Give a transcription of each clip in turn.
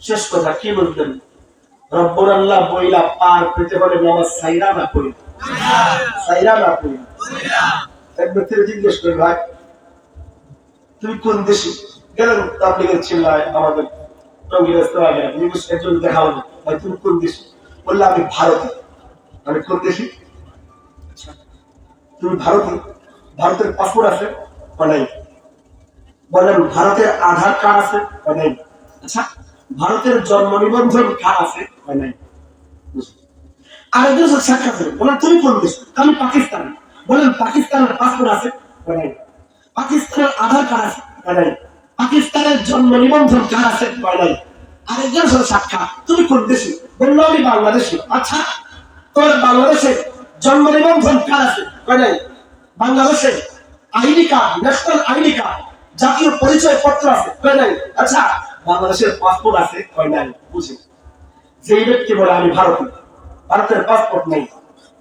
শেষ কথা কি বলতেন? রব্বুল আল্লাহ বইলা পার পেতে হলে নামাজ সাইরা না পড়ি, সাইরা না পড়ি। এক ব্যক্তির জিজ্ঞেস করি, ভাই তুমি কোন দেশে? গেলেন তাবলীগের চিল্লায় আমাদের টঙ্গীর ইস্তেমা গেলেন, একজন দেখা হলো, ভাই তুমি কোন দেশে? বললে আমি ভারতে। আমি কোন দেশে? তুমি ভারতে? ভারতের পাসপোর্ট আছে বা নাই? বললেন ভারতের আধার কার্ড আছে বা নাই? আচ্ছা, ভারতের জন্ম নিবন্ধন কার্ড আছে বা নাই? আরেকজন সাক্ষাৎ করে বলেন তুমি কোন দেশ? আমি পাকিস্তান। বলেন পাকিস্তানের পাসপোর্ট আছে বা নাই? পাকিস্তানের আধার কার্ড আছে বা নাই? পাকিস্তানের জন্ম নিবন্ধন কার্ড আছে বা নাই? আরেকজন সাক্ষাৎ, তুমি কোন দেশে? বললো আমি বাংলাদেশি। আচ্ছা, তোমার বাংলাদেশে জন্ম নিবন্ধন কার্ড আছে বা নাই? বাংলাদেশে ID card, national ID card, জাতীয় পরিচয় পত্র আছে বা নাই? আচ্ছা, বাংলাদেশের পাসপোর্ট আছে বা নাই? বুঝি যে ব্যক্তি বলে আমি ভারতীয়, ভারতের পাসপোর্ট নেই,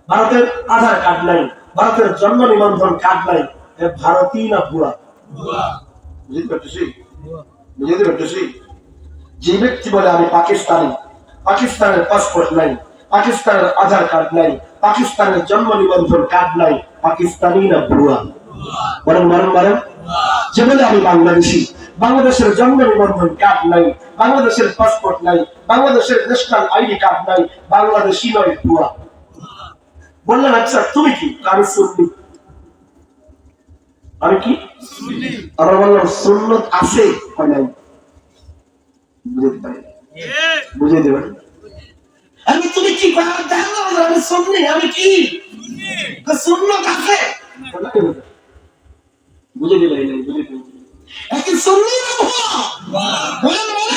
ভারতের আধার কার্ড নাই, ভারতের জন্ম নিবন্ধন কার্ড নাই, ভারতীয় না বুড়া? বুঝতে পারতেছি? বুঝতে পারতেছি? যে ব্যক্তি বলে আমি পাকিস্তানি, পাকিস্তানের পাসপোর্ট নাই, পাকিস্তানের আধার কার্ড নাই, পাকিস্তানের জন্ম নিবন্ধন কার্ড নাই, পাকিস্তানি না বুড়া? বলেন বলেন বলেন। যে বলে আমি বাংলাদেশি, বাংলাদেশের জন্ম নিবন্ধন কার্ড নাই, বাংলাদেশের পাসপোর্ট নাই, বাংলাদেশের ন্যাশনাল আইডি কার্ড নাই, বাংলাদেশি নয় বুড়া। বললেন আচ্ছা তুমি কি? আমি সুন্নি। আমি কি? আমরা বললাম সুন্নত আছে হয় নাই? বুঝতে পারি, বুঝতে পারি। আমি তুমি কি? আমি সুন্নি। আমি কি? সুন্নত আছে। বুঝে দিলাই নাই, বুঝে দিলাই। একই সুন্নি না? বলেন বলেন।